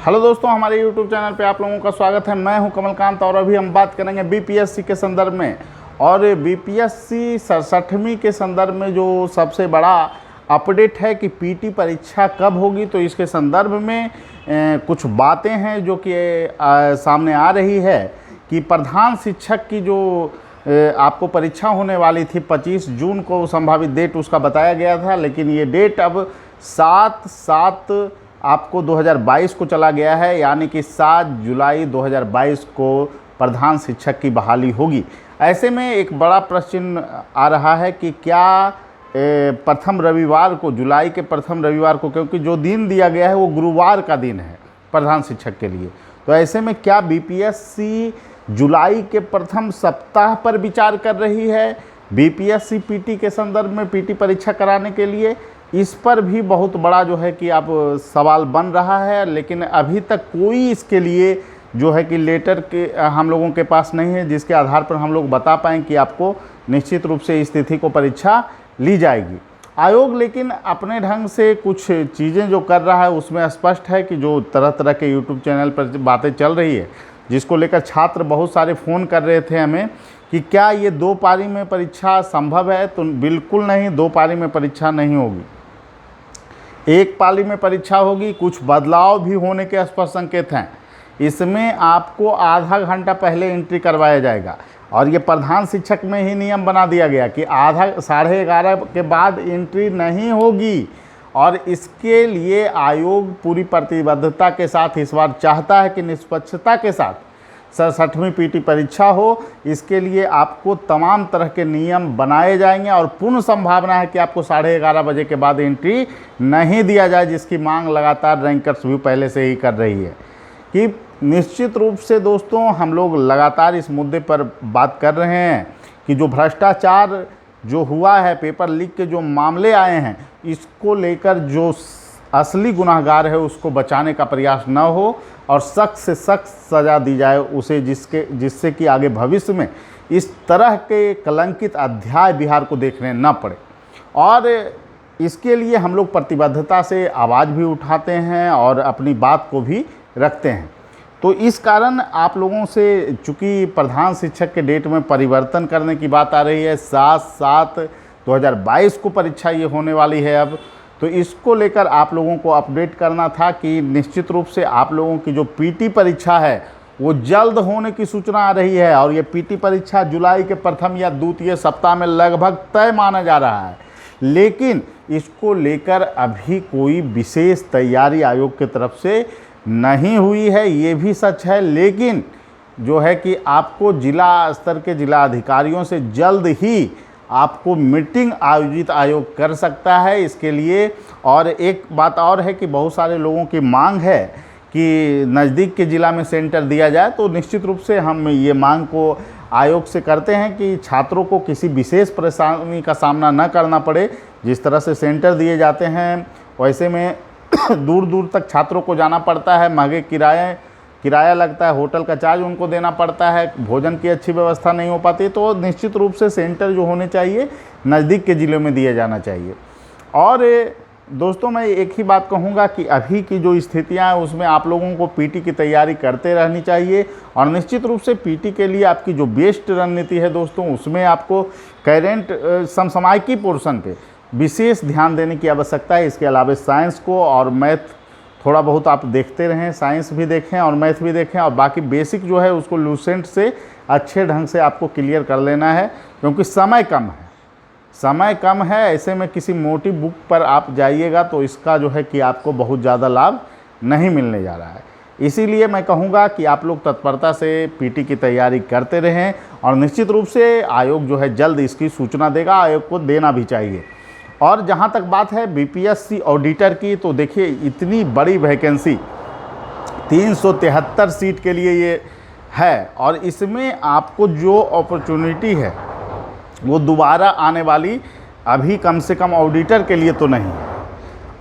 Hello दोस्तों, हमारे YouTube channel पे आप लोगों का स्वागत है। मैं हूं कमलकांत और अभी हम बात करेंगे बीपीएससी के संदर्भ में। और बीपीएससी 67वीं के संदर्भ में जो सबसे बड़ा अपडेट है कि पीटी परीक्षा कब होगी, तो इसके संदर्भ में कुछ बातें हैं जो कि सामने आ रही है कि प्रधान शिक्षक की जो आपको परीक्षा होने वाली थी 25 जून को संभावित डेट उसका बताया गया था, लेकिन ये डेट अब 7/7 आपको 2022 को चला गया है, यानी कि 7 जुलाई 2022 को प्रधान शिक्षक की बहाली होगी। ऐसे में एक बड़ा प्रश्न आ रहा है कि क्या प्रथम रविवार को, जुलाई के प्रथम रविवार को, क्योंकि जो दिन दिया गया है वो गुरुवार का दिन है प्रधान शिक्षक के लिए, तो ऐसे में क्या बीपीएससी जुलाई के प्रथम सप्ताह पर विचार कर रही है बीपीएससी पीटी के संदर्भ में पीटी परीक्षा कराने के लिए? इस पर भी बहुत बड़ा जो है कि आप सवाल बन रहा है, लेकिन अभी तक कोई इसके लिए जो है कि लेटर के हम लोगों के पास नहीं है जिसके आधार पर हम लोग बता पाएँ कि आपको निश्चित रूप से इस तिथि को परीक्षा ली जाएगी। आयोग लेकिन अपने ढंग से कुछ चीज़ें जो कर रहा है उसमें स्पष्ट है कि जो तरह तरह के यूट्यूब चैनल पर बातें चल रही है, जिसको लेकर छात्र बहुत सारे फ़ोन कर रहे थे हमें कि क्या ये 2 पारी में परीक्षा संभव है, तो बिल्कुल नहीं, 2 पारी में परीक्षा नहीं होगी, 1 पाली में परीक्षा होगी। कुछ बदलाव भी होने के स्पष्ट संकेत हैं। इसमें आपको आधा घंटा पहले एंट्री करवाया जाएगा और ये प्रधान शिक्षक में ही नियम बना दिया गया कि 11:30 के बाद एंट्री नहीं होगी। और इसके लिए आयोग पूरी प्रतिबद्धता के साथ इस बार चाहता है कि निष्पक्षता के साथ 67वीं पीटी परीक्षा हो। इसके लिए आपको तमाम तरह के नियम बनाए जाएंगे और पूर्ण संभावना है कि आपको 11:30 बजे के बाद एंट्री नहीं दिया जाए, जिसकी मांग लगातार रैंकर्स भी पहले से ही कर रही है। कि निश्चित रूप से दोस्तों हम लोग लगातार इस मुद्दे पर बात कर रहे हैं कि जो भ्रष्टाचार जो हुआ है, पेपर लीक के जो मामले आए हैं, इसको लेकर जो असली गुनाहगार है उसको बचाने का प्रयास न हो और सख्त से सख्त सज़ा दी जाए उसे, जिससे कि आगे भविष्य में इस तरह के कलंकित अध्याय बिहार को देखने न पड़े। और इसके लिए हम लोग प्रतिबद्धता से आवाज़ भी उठाते हैं और अपनी बात को भी रखते हैं। तो इस कारण आप लोगों से, चूँकि प्रधान शिक्षक के डेट में परिवर्तन करने की बात आ रही है, 7/7/2022 को परीक्षा ये होने वाली है अब, तो इसको लेकर आप लोगों को अपडेट करना था कि निश्चित रूप से आप लोगों की जो पीटी परीक्षा है वो जल्द होने की सूचना आ रही है। और ये पीटी परीक्षा जुलाई के प्रथम या द्वितीय सप्ताह में लगभग तय माना जा रहा है, लेकिन इसको लेकर अभी कोई विशेष तैयारी आयोग की तरफ से नहीं हुई है, ये भी सच है। लेकिन जो है कि आपको जिला स्तर के जिला अधिकारियों से जल्द ही आपको मीटिंग आयोजित आयोग कर सकता है इसके लिए। और एक बात और है कि बहुत सारे लोगों की मांग है कि नज़दीक के ज़िला में सेंटर दिया जाए, तो निश्चित रूप से हम ये मांग को आयोग से करते हैं कि छात्रों को किसी विशेष परेशानी का सामना न करना पड़े। जिस तरह से सेंटर दिए जाते हैं वैसे में दूर दूर तक छात्रों को जाना पड़ता है, महंगे किराया लगता है, होटल का चार्ज उनको देना पड़ता है, भोजन की अच्छी व्यवस्था नहीं हो पाती, तो निश्चित रूप से सेंटर जो होने चाहिए नज़दीक के ज़िलों में दिया जाना चाहिए। और दोस्तों मैं एक ही बात कहूँगा कि अभी की जो स्थितियाँ हैं उसमें आप लोगों को पीटी की तैयारी करते रहनी चाहिए। और निश्चित रूप से पीटी के लिए आपकी जो बेस्ट रणनीति है दोस्तों, उसमें आपको करेंट समसामयिकी पोर्शन पे विशेष ध्यान देने की आवश्यकता है। इसके अलावा साइंस को और मैथ थोड़ा बहुत आप देखते रहें, साइंस भी देखें और मैथ भी देखें, और बाकी बेसिक जो है उसको लूसेंट से अच्छे ढंग से आपको क्लियर कर लेना है, क्योंकि समय कम है। ऐसे में किसी मोटी बुक पर आप जाइएगा तो इसका जो है कि आपको बहुत ज़्यादा लाभ नहीं मिलने जा रहा है। इसीलिए मैं कहूँगा कि आप लोग तत्परता से पीटी की तैयारी करते रहें और निश्चित रूप से आयोग जो है जल्द इसकी सूचना देगा, आयोग को देना भी चाहिए। और जहाँ तक बात है बीपीएससी ऑडिटर की, तो देखिए इतनी बड़ी वैकेंसी 373 सीट के लिए ये है और इसमें आपको जो अपॉर्चुनिटी है वो दोबारा आने वाली अभी कम से कम ऑडिटर के लिए तो नहीं है।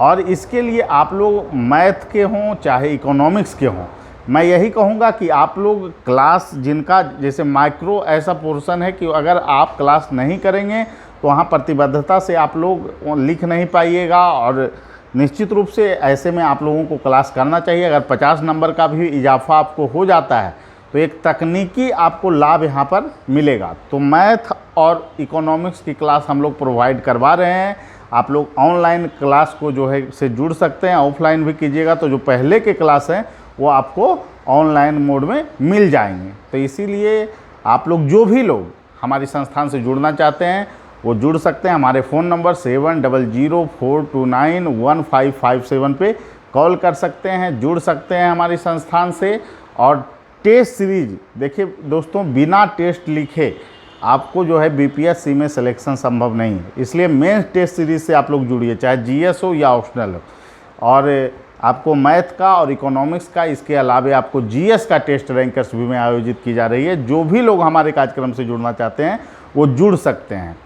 और इसके लिए आप लोग मैथ के हों चाहे इकोनॉमिक्स के हों, मैं यही कहूँगा कि आप लोग क्लास, जिनका जैसे माइक्रो ऐसा पोर्शन है कि अगर आप क्लास नहीं करेंगे तो वहाँ प्रतिबद्धता से आप लोग लिख नहीं पाइएगा और निश्चित रूप से ऐसे में आप लोगों को क्लास करना चाहिए। अगर 50 नंबर का भी इजाफा आपको हो जाता है तो एक तकनीकी आपको लाभ यहाँ पर मिलेगा। तो मैथ और इकोनॉमिक्स की क्लास हम लोग प्रोवाइड करवा रहे हैं। आप लोग ऑनलाइन क्लास को जो है से जुड़ सकते हैं, ऑफलाइन भी कीजिएगा तो जो पहले के क्लास हैं वो आपको ऑनलाइन मोड में मिल जाएंगे। तो इसीलिए आप लोग जो भी लोग हमारी संस्थान से जुड़ना चाहते हैं वो जुड़ सकते हैं। हमारे फ़ोन नंबर 7004291557 पे कॉल कर सकते हैं, जुड़ सकते हैं हमारी संस्थान से। और टेस्ट सीरीज देखिए दोस्तों, बिना टेस्ट लिखे आपको जो है बीपीएससी में सिलेक्शन संभव नहीं है, इसलिए मेंस टेस्ट सीरीज से आप लोग जुड़िए, चाहे जीएस हो या ऑप्शनल हो। और आपको मैथ का और इकोनॉमिक्स का, इसके अलावा आपको जीएस का टेस्ट रैंकर्स भी में आयोजित की जा रही है। जो भी लोग हमारे कार्यक्रम से जुड़ना चाहते हैं वो जुड़ सकते हैं।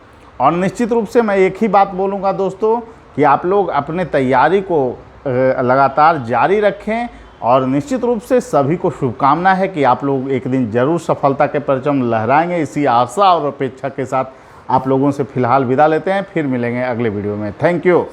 और निश्चित रूप से मैं एक ही बात बोलूँगा दोस्तों कि आप लोग अपने तैयारी को लगातार जारी रखें। और निश्चित रूप से सभी को शुभकामना है कि आप लोग एक दिन ज़रूर सफलता के परचम लहराएंगे। इसी आशा और अपेक्षा के साथ आप लोगों से फ़िलहाल विदा लेते हैं, फिर मिलेंगे अगले वीडियो में। Thank you.